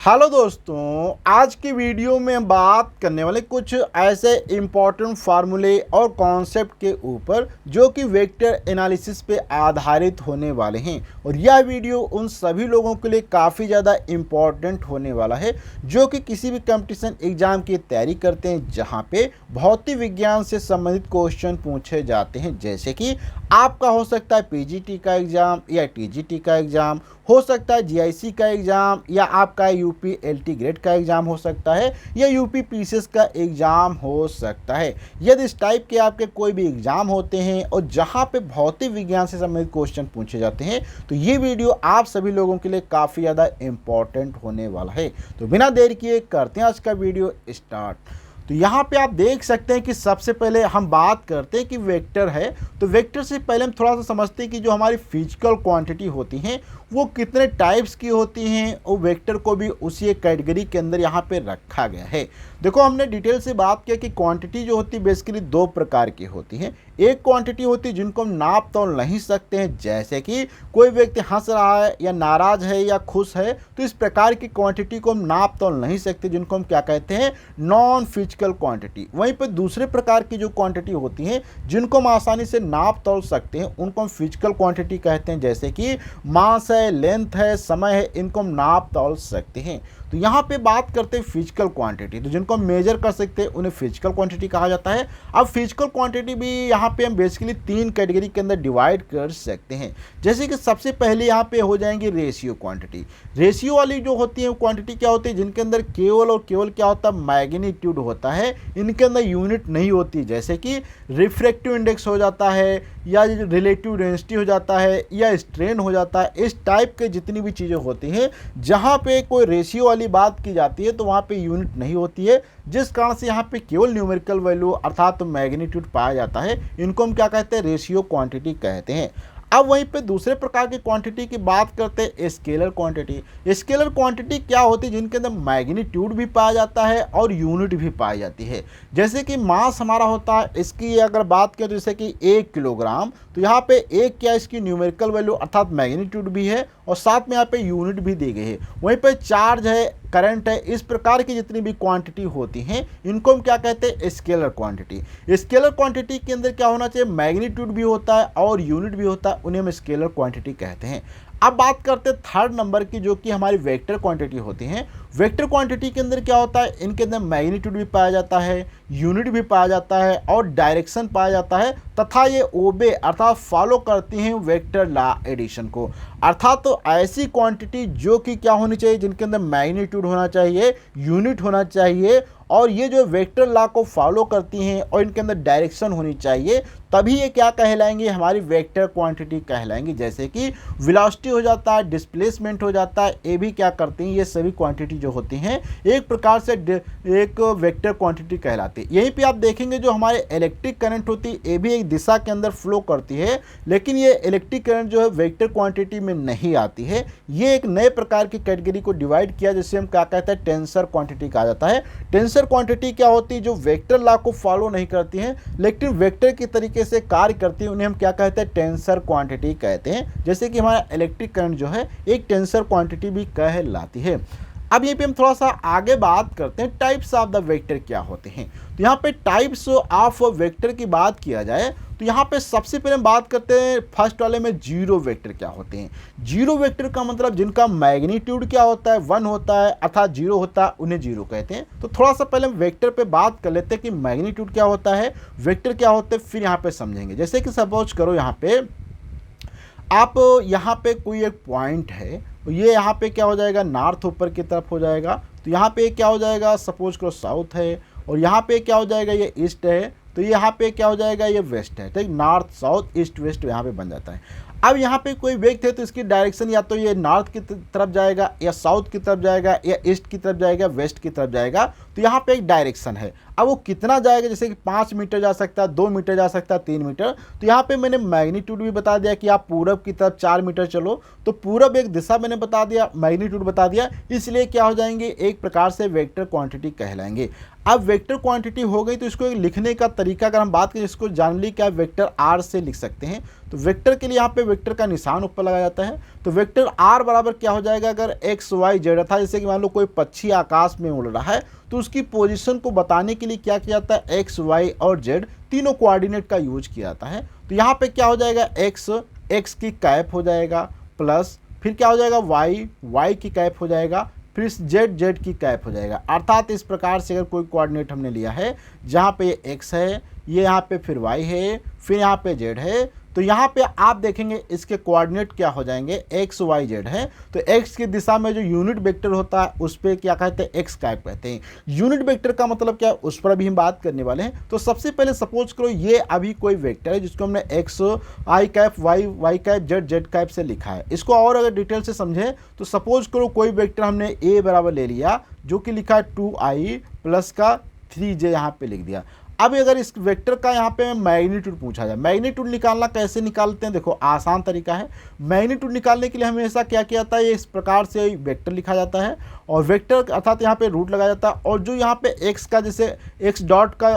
Hello दोस्तों, आज की वीडियो में हम बात करने वाले कुछ ऐसे इम्पॉर्टेंट फार्मूले और कॉन्सेप्ट के ऊपर जो कि वेक्टर एनालिसिस पे आधारित होने वाले हैं। और यह वीडियो उन सभी लोगों के लिए काफ़ी ज़्यादा इम्पॉर्टेंट होने वाला है जो कि किसी भी कंपटीशन एग्जाम की तैयारी करते हैं जहां पे भौतिक विज्ञान से संबंधित क्वेश्चन पूछे जाते हैं। जैसे कि आपका हो सकता है पीजीटी का एग्ज़ाम या टीजीटी का एग्ज़ाम, हो सकता है जीआईसी का एग्ज़ाम, या आपका यूपी एलटी ग्रेड का एग्ज़ाम हो सकता है, या यूपी पीसीएस का एग्ज़ाम हो सकता है। यदि इस टाइप के आपके कोई भी एग्ज़ाम होते हैं और जहां पे भौतिक विज्ञान से संबंधित क्वेश्चन पूछे जाते हैं तो ये वीडियो आप सभी लोगों के लिए काफ़ी ज़्यादा इम्पॉर्टेंट होने वाला है। तो बिना देर किए करते हैं आज का वीडियो स्टार्ट। तो यहाँ पे आप देख सकते हैं कि सबसे पहले हम बात करते हैं कि वेक्टर है। तो वेक्टर से पहले हम थोड़ा सा समझते हैं कि जो हमारी फिजिकल क्वांटिटी होती हैं वो कितने टाइप्स की होती हैं, और वेक्टर को भी उसी एक कैटेगरी के अंदर यहाँ पे रखा गया है। देखो, हमने डिटेल से बात किया कि क्वांटिटी जो होती है बेसिकली दो प्रकार की होती हैं। एक क्वांटिटी होती है जिनको हम नाप तोल नहीं सकते हैं, जैसे कि कोई व्यक्ति हंस रहा है या नाराज है या खुश है, तो इस प्रकार की क्वांटिटी को हम नाप तोल नहीं सकते, जिनको हम क्या कहते हैं, नॉन फिजिकल क्वांटिटी। वहीं पर दूसरे प्रकार की जो क्वांटिटी होती हैं जिनको हम आसानी से नाप तोल सकते हैं उनको हम फिजिकल क्वांटिटी कहते हैं। जैसे कि मास है, लेंथ है, समय है, इनको हम नाप तोल सकते हैं। तो यहाँ पे बात करते हैं फिजिकल क्वांटिटी, तो जिनको हम मेजर कर सकते हैं उन्हें फिजिकल क्वांटिटी कहा जाता है। अब फिजिकल क्वांटिटी भी यहाँ पे हम बेसिकली तीन कैटेगरी के अंदर डिवाइड कर सकते हैं। जैसे कि सबसे पहले यहाँ पे हो जाएंगे रेशियो क्वांटिटी। रेशियो वाली जो होती है क्वांटिटी क्या होती है, जिनके अंदर केवल और केवल क्या होता है, मैग्नीट्यूड होता है, इनके अंदर यूनिट नहीं होती। जैसे कि रिफ्रैक्टिव इंडेक्स हो जाता है, या रिलेटिव डेंसिटी हो जाता है, या स्ट्रेन हो जाता है। इस टाइप के जितनी भी चीज़ें होती हैं जहाँ पे कोई रेशियो वाली बात की जाती है तो वहाँ पे यूनिट नहीं होती है, जिस कारण से यहाँ पे केवल न्यूमेरिकल वैल्यू अर्थात मैग्नीट्यूड पाया जाता है। इनको हम क्या कहते हैं, रेशियो क्वांटिटी कहते हैं। अब वहीं पे दूसरे प्रकार की क्वांटिटी की बात करते हैं, स्केलर क्वांटिटी। स्केलर क्वांटिटी क्या होती है, जिनके अंदर मैग्नीट्यूड भी पाया जाता है और यूनिट भी पाई जाती है। जैसे कि मास हमारा होता है, इसकी अगर बात करें जैसे कि 1 किलोग्राम, तो यहाँ पे एक क्या इसकी न्यूमेरिकल वैल्यू अर्थात मैग्नीट्यूड भी है और साथ में यहाँ पे यूनिट भी दी गई है। वहीं पे चार्ज है, करंट है, इस प्रकार की जितनी भी क्वांटिटी होती हैं इनको हम क्या कहते हैं, स्केलर क्वांटिटी। स्केलर क्वांटिटी के अंदर क्या होना चाहिए, मैग्नीट्यूड भी होता है और यूनिट भी होता है, उन्हें हम स्केलर क्वांटिटी कहते हैं। अब बात करते हैं थर्ड नंबर की, जो कि हमारी वेक्टर क्वांटिटी होती हैं। वेक्टर क्वांटिटी के अंदर क्या होता है, इनके अंदर मैग्नीट्यूड भी पाया जाता है, यूनिट भी पाया जाता है और डायरेक्शन पाया जाता है, तथा ये ओबे अर्थात फॉलो करती हैं वेक्टर लॉ एडिशन को। अर्थात तो ऐसी क्वांटिटी जो कि क्या होनी चाहिए, जिनके अंदर मैग्नीट्यूड होना चाहिए, यूनिट होना चाहिए, और ये जो वेक्टर लॉ को फॉलो करती हैं और इनके अंदर डायरेक्शन होनी चाहिए, तभी ये क्या कहलाएंगे, हमारी वेक्टर क्वांटिटी कहलाएंगी। जैसे कि वेलोसिटी हो जाता है, डिस्प्लेसमेंट हो जाता है, ये भी क्या करती हैं, ये सभी क्वांटिटी जो होती हैं एक प्रकार से एक वेक्टर क्वांटिटी कहलाती है। यहीं पे आप देखेंगे जो हमारे इलेक्ट्रिक करंट होती है ये भी एक दिशा के अंदर फ्लो करती है, लेकिन ये इलेक्ट्रिक करंट जो है वेक्टर क्वांटिटी में नहीं आती है। ये एक नए प्रकार की कैटेगरी को डिवाइड किया जिससे हम क्या कहते हैं, टेंसर क्वांटिटी कहा जाता है। टेंसर क्वांटिटी क्या होती है, जो वेक्टर लॉ को फॉलो नहीं करती हैं लेकिन वेक्टर की तरीके से कार्य करती है, उन्हें हम क्या कहते हैं, टेंसर क्वांटिटी कहते हैं। जैसे कि हमारा इलेक्ट्रिक करंट जो है एक टेंसर क्वांटिटी भी कहलाती है। अब यहीं पे हम थोड़ा सा आगे बात करते हैं टाइप्स ऑफ द वेक्टर क्या होते हैं। तो यहाँ पे टाइप्स ऑफ वेक्टर की बात किया जाए तो यहाँ पे सबसे पहले हम बात करते हैं फर्स्ट वाले में, जीरो वेक्टर क्या होते हैं। जीरो वेक्टर का मतलब जिनका मैग्नीट्यूड क्या होता है, 1 होता है अर्थात 0 होता है, उन्हें जीरो कहते हैं। तो थोड़ा सा पहले हम वेक्टर पे बात कर लेते हैं कि मैग्नीट्यूड क्या होता है, वेक्टर क्या होते हैं, फिर यहाँ पे समझेंगे। जैसे कि सपोज करो यहाँ पे आप यहाँ पे कोई एक पॉइंट है, तो ये यहाँ पे क्या हो जाएगा, नॉर्थ ऊपर की तरफ हो जाएगा। तो यहाँ पे क्या हो जाएगा, सपोज करो साउथ है, और यहाँ पे क्या हो जाएगा, ये ईस्ट है, तो यहाँ पे क्या हो जाएगा, ये वेस्ट है। ठीक, नॉर्थ साउथ ईस्ट वेस्ट यहाँ पे बन जाता है। अब यहाँ पे कोई व्यक्ति है तो इसकी डायरेक्शन या तो ये नॉर्थ की तरफ जाएगा, या साउथ की तरफ जाएगा, या ईस्ट की तरफ जाएगा, वेस्ट की तरफ जाएगा। तो यहाँ पे एक डायरेक्शन है। अब वो कितना जाएगा, जैसे कि 5 मीटर जा सकता है, 2 मीटर जा सकता है, 3 मीटर। तो यहाँ पे मैंने मैग्नीट्यूड भी बता दिया कि आप पूरब की तरफ 4 मीटर चलो, तो पूरब एक दिशा मैंने बता दिया, मैग्नीट्यूड बता दिया, इसलिए क्या हो जाएंगे, एक प्रकार से वेक्टर क्वांटिटी कहलाएंगे। अब वेक्टर क्वांटिटी हो गई तो इसको लिखने का तरीका अगर हम बात करें, इसको जानली क्या वेक्टर आर से लिख सकते हैं। तो वेक्टर के लिए यहाँ पे वेक्टर का निशान ऊपर लगाया जाता है। तो वेक्टर आर बराबर क्या हो जाएगा, अगर एक्स वाई जेड था, जैसे कि मान लो कोई पक्षी आकाश में उड़ रहा है तो उसकी पोजीशन को बताने के लिए क्या किया जाता है, एक्स वाई और जेड तीनों कोऑर्डिनेट का यूज किया जाता है। तो यहाँ पे क्या हो जाएगा, एक्स की कैप हो जाएगा प्लस फिर क्या हो जाएगा, वाई की कैप हो जाएगा, फिर जेड की कैप हो जाएगा। अर्थात इस प्रकार से अगर कोई कोऑर्डिनेट हमने लिया है जहाँ पे एक्स है, ये यहाँ पे फिर वाई है, फिर यहाँ पे जेड है, तो यहाँ पे आप देखेंगे इसके कोऑर्डिनेट क्या हो जाएंगे, एक्स वाई जेड है। तो एक्स की दिशा में जो यूनिट वेक्टर होता है उस पर क्या कहते हैं, एक्स कैप कहते हैं। यूनिट वेक्टर का मतलब क्या है, उस पर अभी हम बात करने वाले हैं। तो सबसे पहले सपोज करो ये अभी कोई वेक्टर है जिसको हमने X I cap Y cap Z cap से लिखा है। इसको और अगर डिटेल से समझे तो सपोज करो कोई वेक्टर हमने ए बराबर ले लिया जो कि लिखा है 2i प्लस का 3j यहाँ पे लिख दिया। अब अगर इस वेक्टर का यहाँ पे मैग्नीट्यूड पूछा जाए, मैग्नीट्यूड निकालना कैसे निकालते हैं, देखो आसान तरीका है। मैग्नीट्यूड निकालने के लिए हमेशा क्या किया जाता है, ये इस प्रकार से वेक्टर लिखा जाता है और वेक्टर अर्थात यहाँ पे रूट लगाया जाता है और जो यहाँ पे एक्स का जैसे एक्स डॉट का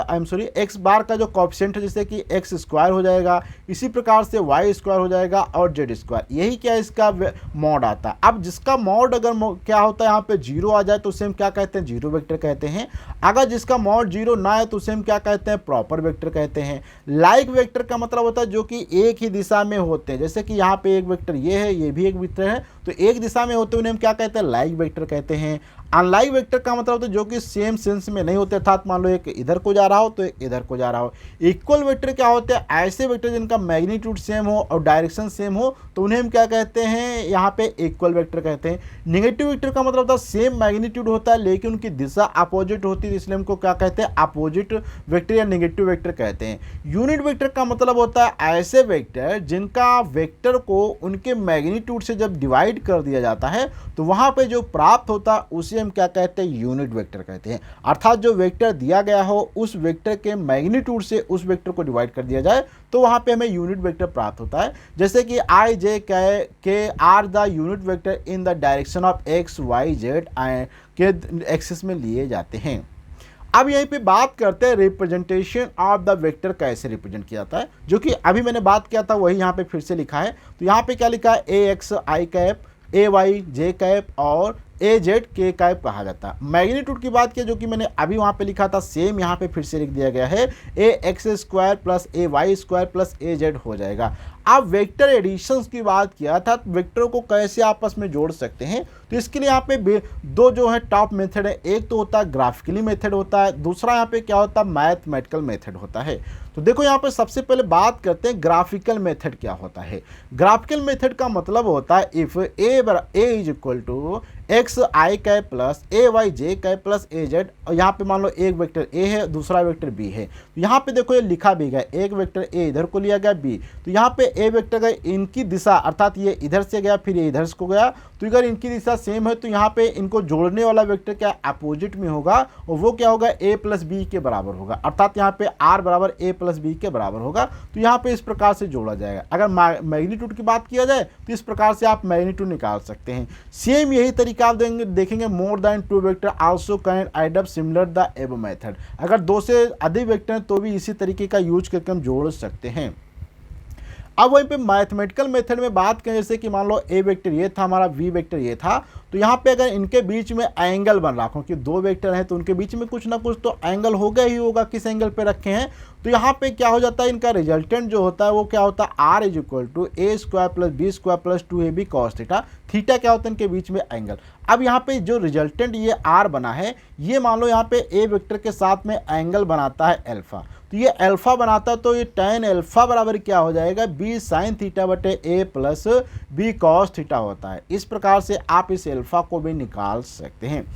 एक्स बार का जो कॉफिशिएंट है जैसे कि एक्स स्क्वायर हो जाएगा, इसी प्रकार से वाई स्क्वायर हो जाएगा और जेड स्क्वायर, यही क्या इसका मॉड आता है। अब जिसका मॉड अगर क्या होता है यहाँ पे जीरो आ जाए तो उसे हम क्या कहते हैं, जीरो वेक्टर कहते हैं। अगर जिसका मॉड जीरो ना है तो उसे हम क्या कहते हैं, प्रॉपर वेक्टर कहते हैं। लाइक वेक्टर का मतलब होता है जो कि एक ही दिशा में होते हैं, जैसे कि यहाँ पे एक वेक्टर ये है, ये भी एक वेक्टर है, तो एक दिशा में होते हैं उन्हें हम क्या कहते हैं, लाइक वेक्टर कहते हैं। अनलाइक वेक्टर का मतलब होता है जो कि सेम सेंस में नहीं होते, अर्थात मान लो एक इधर को जा रहा हो तो एक इधर को जा रहा हो। इक्वल वेक्टर क्या होते हैं, ऐसे वेक्टर जिनका मैग्नीट्यूड सेम हो और डायरेक्शन सेम हो तो उन्हें हम क्या कहते हैं, यहाँ पे इक्वल वेक्टर कहते हैं। नेगेटिव वेक्टर का मतलब होता है सेम मैग्नीट्यूड होता है लेकिन उनकी दिशा अपोजिट होती है, इसलिए हमको क्या कहते हैं, अपोजिट वेक्टर या नेगेटिव वेक्टर कहते हैं। यूनिट वेक्टर का मतलब होता है ऐसे वेक्टर जिनका वेक्टर को उनके मैग्नीट्यूड से जब डिवाइड कर दिया जाता है तो वहां पे जो प्राप्त होता है उसे हम क्या कहते हैं, यूनिट वेक्टर कहते हैं। अर्थात जो वेक्टर दिया गया हो उस वेक्टर के मैग्नीट्यूड से उस वेक्टर को डिवाइड कर दिया जाए तो वहां पे हमें यूनिट वेक्टर प्राप्त होता है। जैसे कि I J K are the unit vector in the direction of X Y Z के एक्सिस में लिए जाते हैं। अब यहीं पे बात करते हैं रिप्रेजेंटेशन ऑफ द वेक्टर कैसे रिप्रेजेंट किया जाता है, जो कि अभी मैंने बात किया था वही यहाँ पे फिर से लिखा है। तो यहाँ पे क्या लिखा है, ए x I cap, A Y J cap और ए जेड के कैप कहा जाता है। मैग्नीट्यूड की बात की जो कि मैंने अभी वहाँ पे लिखा था सेम यहाँ पे फिर से लिख दिया गया है, ए x square plus A Y square plus A Z हो जाएगा। अब वेक्टर एडिशंस की बात किया था, वेक्टरों को कैसे आपस में जोड़ सकते हैं, तो इसके लिए यहाँ पे दो जो है टॉप मेथड है, एक तो होता है ग्राफिकली मेथड होता है, दूसरा यहाँ पे क्या होता है, मैथमेटिकल मेथड होता है। तो देखो यहाँ पे सबसे पहले बात करते हैं ग्राफिकल मेथड क्या होता है। ग्राफिकल मेथड का मतलब होता है if A is equal to X I cap plus A Y J cap plus A Z, और यहाँ पे मान लो एक वेक्टर ए है दूसरा वेक्टर बी है, तो यहाँ पे देखो ये लिखा भी गया, एक वेक्टर ए इधर को लिया गया बी, तो यहाँ पे ए वेक्टर गए इनकी दिशा अर्थात ये इधर से गया फिर ये इधर को गया, तो अगर इनकी दिशा सेम है तो यहाँ पे इनको जोड़ने वाला वेक्टर क्या अपोजिट में होगा और वो क्या होगा, ए प्लस बी के बराबर होगा, अर्थात यहाँ पे आर बराबर ए प्लस बी के बराबर होगा। तो यहाँ पे इस प्रकार से जोड़ा जाएगा। अगर मैग्नीट्यूड की बात किया जाए तो इस प्रकार से आप मैग्नीट्यूड निकाल सकते हैं। सेम यही तरीका आप देखेंगे more than two vector also can add up similar the above method, अगर दो से अधिक वेक्टर हैं तो भी इसी तरीके का यूज करके हम जोड़ सकते हैं। अब वहीं पे मैथमेटिकल मेथड में बात करें, जैसे कि मान लो ए वेक्टर ये था हमारा, बी वेक्टर ये था, तो यहाँ पे अगर इनके बीच में एंगल बन रहा क्योंकि दो वेक्टर हैं तो उनके बीच में कुछ ना कुछ तो एंगल होगा ही होगा, किस एंगल पे रखे हैं, तो यहाँ पे क्या हो जाता है, इनका रिजल्टेंट जो होता है वो क्या होता है, R is equal to A square plus B square plus 2ab cos theta. Theta क्या होता है, इनके बीच में एंगल। अब यहाँ पे जो रिजल्टेंट ये आर बना है, ये मान लो यहाँ पे ए वेक्टर के साथ में एंगल बनाता है एल्फा, तो ये अल्फा बनाता है, तो ये tan अल्फा बराबर क्या हो जाएगा, बी साइन थीटा बटे ए प्लस बी कॉस थीटा होता है। इस प्रकार से आप इस अल्फा को भी निकाल सकते हैं।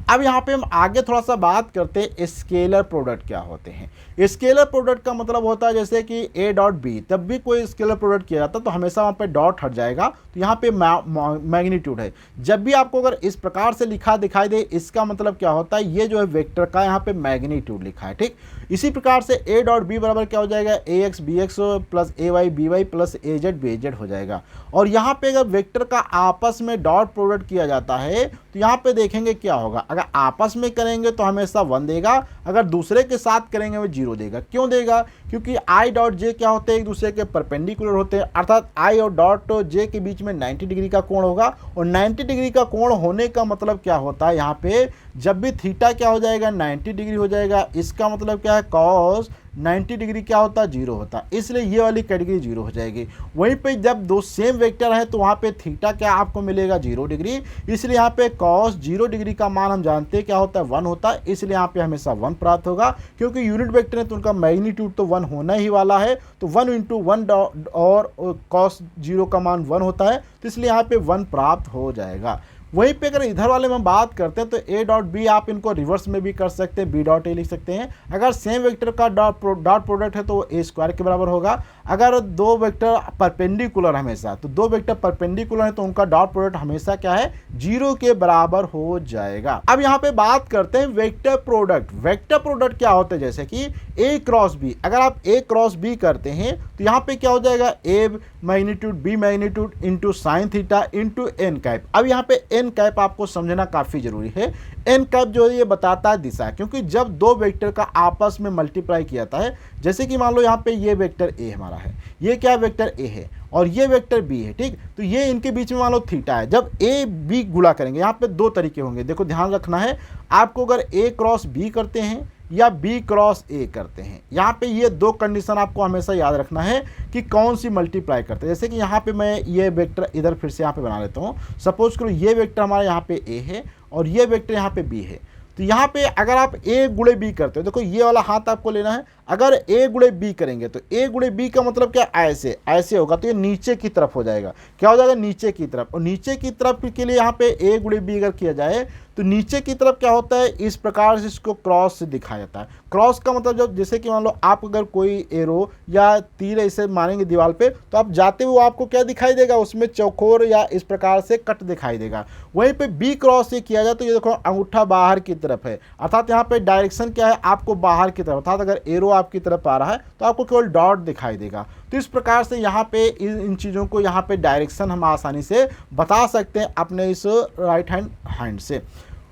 अब यहाँ पे हम आगे थोड़ा सा बात करते हैं स्केलर प्रोडक्ट क्या होते हैं। स्केलर प्रोडक्ट का मतलब होता है जैसे कि ए डॉट बी, तब भी कोई स्केलर प्रोडक्ट किया जाता है तो हमेशा वहाँ पे डॉट हट जाएगा, तो यहाँ पे मैग्नीट्यूड है। जब भी आपको अगर इस प्रकार से लिखा दिखाई दे इसका मतलब क्या होता है, ये जो है वेक्टर का यहाँ पे मैग्नीट्यूड लिखा है, ठीक। इसी प्रकार से ए डॉट बी बराबर क्या हो जाएगा, ए x B x plus A Y B Y plus A Z B Z हो जाएगा। और यहाँ पे अगर वेक्टर का आपस में डॉट प्रोडक्ट किया जाता है तो यहाँ पे देखेंगे क्या होगा, अगर आपस में करेंगे तो हमेशा 1 देगा, अगर दूसरे के साथ करेंगे वो 0 देगा। क्यों देगा? क्योंकि i डॉट जे क्या होते हैं, एक दूसरे के परपेंडिकुलर होते हैं, अर्थात i और डॉट जे के बीच में 90 डिग्री का कोण होगा। और 90 डिग्री का कोण होने का मतलब क्या होता है, यहाँ पे जब भी थीटा क्या हो जाएगा 90 डिग्री हो जाएगा, इसका मतलब क्या है कॉस 90 डिग्री क्या होता है 0 होता है, इसलिए ये वाली कैटेगरी 0 हो जाएगी। वहीं पे जब दो सेम वेक्टर है तो वहाँ पे थीटा क्या आपको मिलेगा 0 डिग्री, इसलिए यहाँ पे कॉस 0 डिग्री का मान हम जानते हैं क्या होता है 1 होता है, इसलिए यहाँ पे हमेशा 1 प्राप्त होगा। क्योंकि यूनिट वेक्टर है तो उनका मैग्नीट्यूड तो 1 होना ही वाला है, तो 1 इंटू 1 और कॉस 0 का मान 1 होता है, तो इसलिए यहाँ पे 1 प्राप्त हो जाएगा। वहीं पे अगर इधर वाले में बात करते हैं तो ए डॉट बी आप इनको रिवर्स में भी कर सकते हैं, बी डॉट ए लिख सकते हैं। अगर सेम वेक्टर का डॉट प्रोडक्ट है तो वो ए स्क्वायर के बराबर होगा। अगर दो वेक्टर परपेंडिकुलर हमेशा, तो दो वेक्टर परपेंडिकुलर है तो उनका डॉट प्रोडक्ट हमेशा क्या है 0 के बराबर हो जाएगा। अब यहाँ पे बात करते हैं वेक्टर प्रोडक्ट। वेक्टर प्रोडक्ट क्या होता है, जैसे कि ए क्रॉस बी, अगर आप ए क्रॉस बी करते हैं तो यहाँ पे क्या हो जाएगा A magnitude B magnitude into sine theta into N cap. अब यहाँ पे एन कैप आपको समझना काफी जरूरी है। एन कैप जो है ये बताता है दिशा, क्योंकि जब दो वेक्टर का आपस में मल्टीप्लाई किया जाता है, जैसे कि मान लो यहाँ पे ये वेक्टर ए हमारा है, ये क्या वेक्टर ए है और ये वेक्टर बी है, ठीक, तो ये इनके बीच में मान लो थीटा है। जब ए बी गुणा करेंगे, यहाँ पे दो तरीके होंगे, देखो ध्यान रखना है आपको, अगर ए क्रॉस बी करते हैं या बी क्रॉस ए करते हैं, यहाँ पे ये दो कंडीशन आपको हमेशा याद रखना है कि कौन सी मल्टीप्लाई करते हैं। जैसे कि यहाँ पे मैं ये वेक्टर इधर फिर से यहाँ पे बना लेता हूँ, सपोज करो ये वेक्टर हमारा यहाँ पे ए है और ये वेक्टर यहाँ पे बी है, तो यहाँ पे अगर आप ए गुणे बी करते हो, देखो ये वाला हाथ आपको लेना है, अगर ए गुणे बी करेंगे तो ए गुणे बी का मतलब क्या ऐसे ऐसे होगा, तो ये नीचे की तरफ हो जाएगा, क्या हो जाएगा नीचे की तरफ। और नीचे की तरफ के लिए यहाँ पे ए गुणे बी अगर किया जाए तो नीचे की तरफ क्या होता है, इस प्रकार से इसको क्रॉस से दिखाया जाता है। क्रॉस का मतलब जब जैसे कि मान लो आप अगर कोई एरो या तीर ऐसे मारेंगे दीवार पे, तो आप जाते हुए आपको क्या दिखाई देगा, उसमें चौकोर या इस प्रकार से कट दिखाई देगा। वहीं पे बी क्रॉस से किया जाए तो ये देखो अंगूठा बाहर की तरफ है, अर्थात यहाँ पे डायरेक्शन क्या है आपको बाहर की तरफ, अर्थात अगर एरो आपकी तरफ आ रहा है तो आपको केवल डॉट दिखाई देगा। तो इस प्रकार से यहाँ पे इन चीज़ों को यहाँ पे डायरेक्शन हम आसानी से बता सकते हैं अपने इस राइट हैंड से।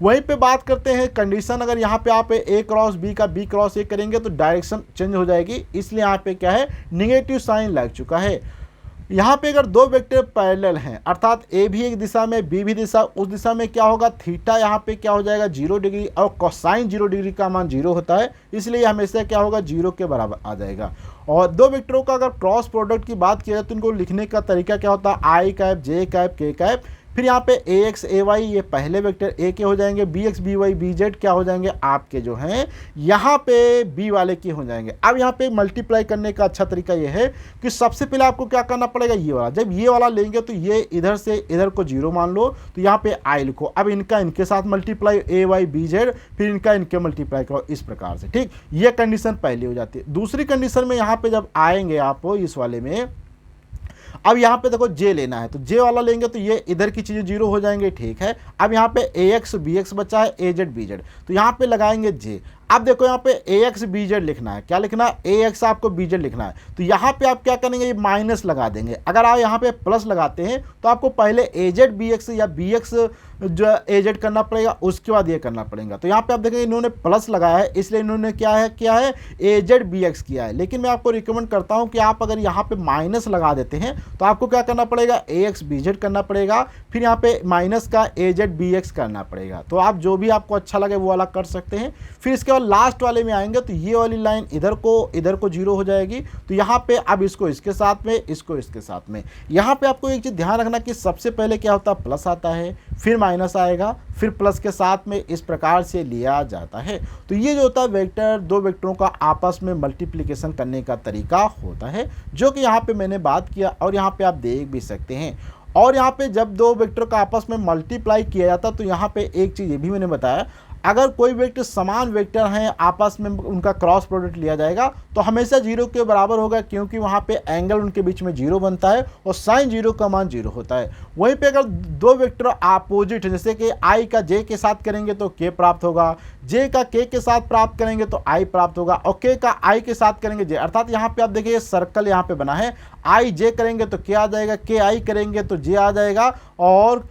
वहीं पे बात करते हैं कंडीशन, अगर यहाँ पे आप ए क्रॉस बी का बी क्रॉस ए करेंगे तो डायरेक्शन चेंज हो जाएगी, इसलिए यहाँ पे क्या है निगेटिव साइन लग चुका है। यहाँ पे अगर दो वेक्टर पैरेलल हैं, अर्थात ए भी एक दिशा में बी भी दिशा, उस दिशा में क्या होगा थीटा यहाँ पे क्या हो जाएगा 0 डिग्री और कोसाइन 0 डिग्री का मान 0 होता है, इसलिए हमेशा क्या होगा 0 के बराबर आ जाएगा। और दो वेक्टरों का अगर क्रॉस प्रोडक्ट की बात किया जाए तो इनको लिखने का तरीका क्या होता है आई कैप जे कैप के कैप, फिर यहाँ पे ए एक्स ए वाई ये पहले वेक्टर ए के हो जाएंगे, B X B Y B Z क्या हो जाएंगे आपके जो हैं यहाँ पे बी वाले के हो जाएंगे। अब यहाँ पे मल्टीप्लाई करने का अच्छा तरीका ये है कि सबसे पहले आपको क्या करना पड़ेगा, ये वाला, जब ये वाला लेंगे तो ये इधर से इधर को 0 मान लो, तो यहाँ पे आई लिखो, अब इनका इनके साथ मल्टीप्लाई ए वाई बी जेड, फिर इनका इनके मल्टीप्लाई करो इस प्रकार से, ठीक, ये कंडीशन पहली हो जाती है। दूसरी कंडीशन में यहाँ पे जब आएंगे आप इस वाले में, अब यहाँ पे देखो जे लेना है तो जे वाला लेंगे तो ये इधर की चीज़ें 0 हो जाएंगे, ठीक है। अब यहाँ पे ए एक्स बी एक्स बचा है ए जेड बी जेड, तो यहाँ पे लगाएंगे जे। अब देखो यहाँ पे ए एक्स बी जेड लिखना है, क्या लिखना है ए एक्स आपको बी जेड लिखना है, तो यहाँ पे आप क्या करेंगे ये माइनस लगा देंगे। अगर आप यहाँ पे प्लस लगाते हैं तो आपको पहले ए जेड बी एक्स या बी एक्स जो ए जेड करना पड़ेगा, उसके बाद ये करना पड़ेगा। तो यहाँ पे आप देखेंगे इन्होंने प्लस लगाया है, इसलिए इन्होंने क्या है ए जेड बी एक्स किया है। लेकिन मैं आपको रिकमेंड करता हूँ कि आप अगर यहाँ पे माइनस लगा देते हैं तो आपको क्या करना पड़ेगा ए एक्स बी जेड करना पड़ेगा, फिर यहाँ पे माइनस का ए जेड बी एक्स करना पड़ेगा। तो आप जो भी आपको अच्छा लगे वो वाला कर सकते हैं। फिर इसके बाद लास्ट वाले में आएंगे तो ये वाली लाइन इधर को 0 हो जाएगी, तो यहाँ पे अब इसको इसके साथ में, इसको इसके साथ में। यहाँ पे आपको एक चीज़ ध्यान रखना कि सबसे पहले क्या होता है प्लस आता है, फिर माइनस आएगा, फिर प्लस के साथ में, इस प्रकार से लिया जाता है। तो ये जो होता है वेक्टर, दो वेक्टरों का आपस में मल्टीप्लिकेशन करने का तरीका होता है, जो कि यहाँ पे मैंने बात किया और यहाँ पे आप देख भी सकते हैं। और यहाँ पे जब दो वेक्टर का आपस में मल्टीप्लाई किया जाता तो यहाँ पे एक चीज़ ये भी मैंने बताया, अगर कोई वेक्टर समान वेक्टर हैं आपस में उनका क्रॉस प्रोडक्ट लिया जाएगा तो हमेशा 0 के बराबर होगा, क्योंकि वहाँ पे एंगल उनके बीच में 0 बनता है और साइन 0 का मान 0 होता है। वहीं पे अगर दो वेक्टर अपोजिट है, जैसे कि आई का जे के साथ करेंगे तो के प्राप्त होगा, जे का के साथ प्राप्त करेंगे तो आई प्राप्त होगा, और के का आई के साथ करेंगे जे, अर्थात यहाँ पे आप देखिए सर्कल यहाँ पे बना है, आई जे करेंगे तो के आ जाएगा, के आई करेंगे तो जे आ जाएगा, और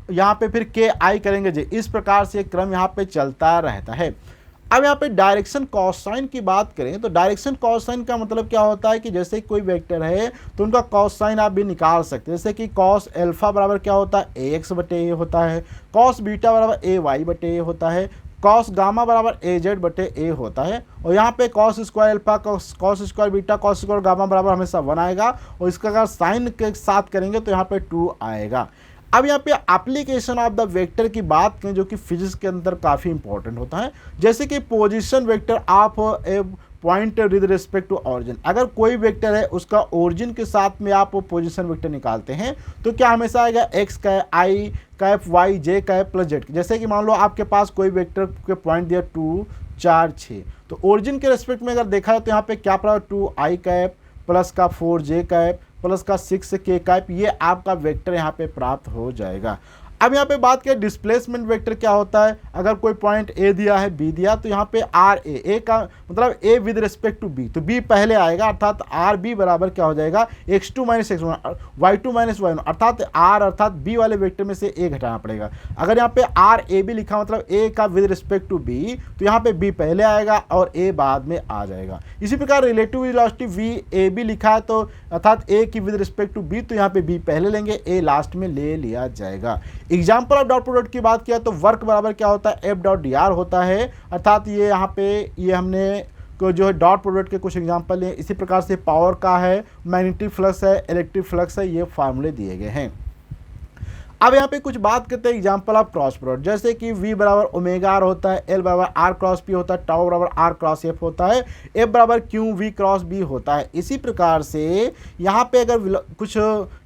यहाँ पे फिर के आई करेंगे जे, इस प्रकार से क्रम यहाँ पे चलता रहता है। अब यहाँ पे डायरेक्शन कॉसाइन की बात करें तो डायरेक्शन कॉसाइन का मतलब क्या होता है कि जैसे कोई वेक्टर है तो उनका कॉसाइन आप भी निकाल सकते हैं। जैसे कि कॉस एल्फा बराबर क्या होता है, ए एक्स बटे ए होता है, कॉस बीटा बराबर ए वाई बटे ए होता है, कॉस गामा बराबर ए जेड बटे ए होता है। और यहाँ पे cos square alpha, cos square beta, cos square gamma बराबर हमेशा 1 आएगा, और इसका अगर साइन के साथ करेंगे तो यहाँ पे 2 आएगा। अब यहाँ पे एप्लीकेशन ऑफ द वेक्टर की बात करें जो कि फिजिक्स के अंदर काफ़ी इंपॉर्टेंट होता है, जैसे कि position vector of a point with respect to origin. अगर कोई वेक्टर है उसका ओरिजिन के साथ में आप पोजीशन वेक्टर निकालते हैं तो क्या हमेशा आएगा एक्स का आई cap Y J cap plus Z. जैसे कि मान लो आपके पास कोई वेक्टर के पॉइंट दिया 2 4 6, तो ओरिजिन के रिस्पेक्ट में अगर देखा जाए तो यहाँ पे क्या पड़ा 2 आई कैप प्लस का 4 जे कैप प्लस का 6 के कैप, ये आपका वेक्टर यहाँ पे प्राप्त हो जाएगा। अब यहाँ पे बात करें डिस्प्लेसमेंट वेक्टर क्या होता है, अगर कोई पॉइंट ए दिया है बी दिया तो यहाँ पे आर ए का मतलब A with respect to B, तो बी पहले आएगा, अर्थात आर बी बराबर क्या हो जाएगा x2 minus x1 y2 minus y1, अर्थात आर अर्थात बी वाले वेक्टर में से ए घटाना पड़ेगा। अगर यहाँ पे आर ए बी लिखा मतलब ए का विद रिस्पेक्ट टू बी, तो यहाँ पे बी पहले आएगा और ए बाद में आ जाएगा। इसी प्रकार relative velocity V A B लिखा है तो अर्थात ए की विद रिस्पेक्ट टू बी, तो यहाँ पे बी पहले लेंगे, ए लास्ट में ले लिया जाएगा। एग्जाम्पल ऑफ डॉट प्रोडक्ट की बात किया तो वर्क बराबर क्या होता है एफ डॉट डी आर होता है, अर्थात ये यहाँ पे ये हमने को जो है डॉट प्रोडक्ट के कुछ एग्जाम्पल लिए। इसी प्रकार से पावर का है, मैग्नेटिक फ्लक्स है, इलेक्ट्रिक फ्लक्स है, ये फार्मूले दिए गए हैं। अब यहाँ पे कुछ बात करते हैं एग्जाम्पल ऑफ क्रॉस प्रोडक्ट, जैसे कि V बराबर ओमेगा आर होता है, L बराबर आर क्रॉस P होता है, टाउ बराबर आर क्रॉस F होता है, F बराबर क्यू V क्रॉस B होता है। इसी प्रकार से यहाँ पे अगर कुछ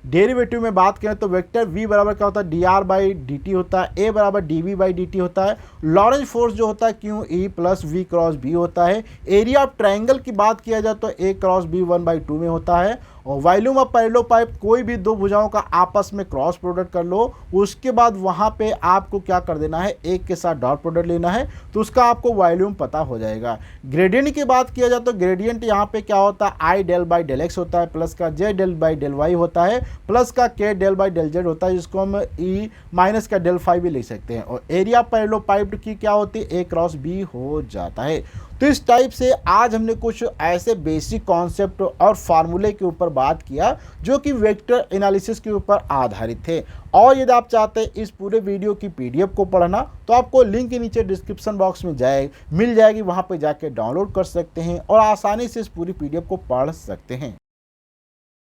डेरिवेटिव में बात करें तो वेक्टर V बराबर क्या होता है dr बाई डी टी होता है, A बराबर dv बाई डी टी होता है, लॉरेंज फोर्स जो होता है Q E plus V cross B होता है। एरिया ऑफ ट्राइंगल की बात किया जाए तो A क्रॉस B 1/2 में होता है। और वॉल्यूम ऑफ पैरेलल पाइप, कोई भी दो भुजाओं का आपस में क्रॉस प्रोडक्ट कर लो, उसके बाद वहाँ पे आपको क्या कर देना है, एक के साथ डॉट प्रोडक्ट लेना है, तो उसका आपको वॉल्यूम पता हो जाएगा। ग्रेडियंट की बात किया जाए तो ग्रेडियंट यहाँ पे क्या होता है आई डेल बाई डेल एक्स होता है, प्लस का जे डेल बाई डेल वाई होता है, प्लस का के डेल बाई डेल जेड होता है, जिसको हम ई माइनस का डेल फाई भी लिख सकते हैं। और एरिया पैरेलल पाइप की क्या होती है, ए क्रॉस बी हो जाता है। तो इस टाइप से आज हमने कुछ ऐसे बेसिक कॉन्सेप्ट और फार्मूले के ऊपर बात किया जो कि वेक्टर एनालिसिस के ऊपर आधारित थे। और यदि आप चाहते हैं इस पूरे वीडियो की पीडीएफ को पढ़ना तो आपको लिंक के नीचे डिस्क्रिप्शन बॉक्स में मिल जाएगी, वहाँ पर जाके डाउनलोड कर सकते हैं और आसानी से इस पूरी पीडीएफ को पढ़ सकते हैं।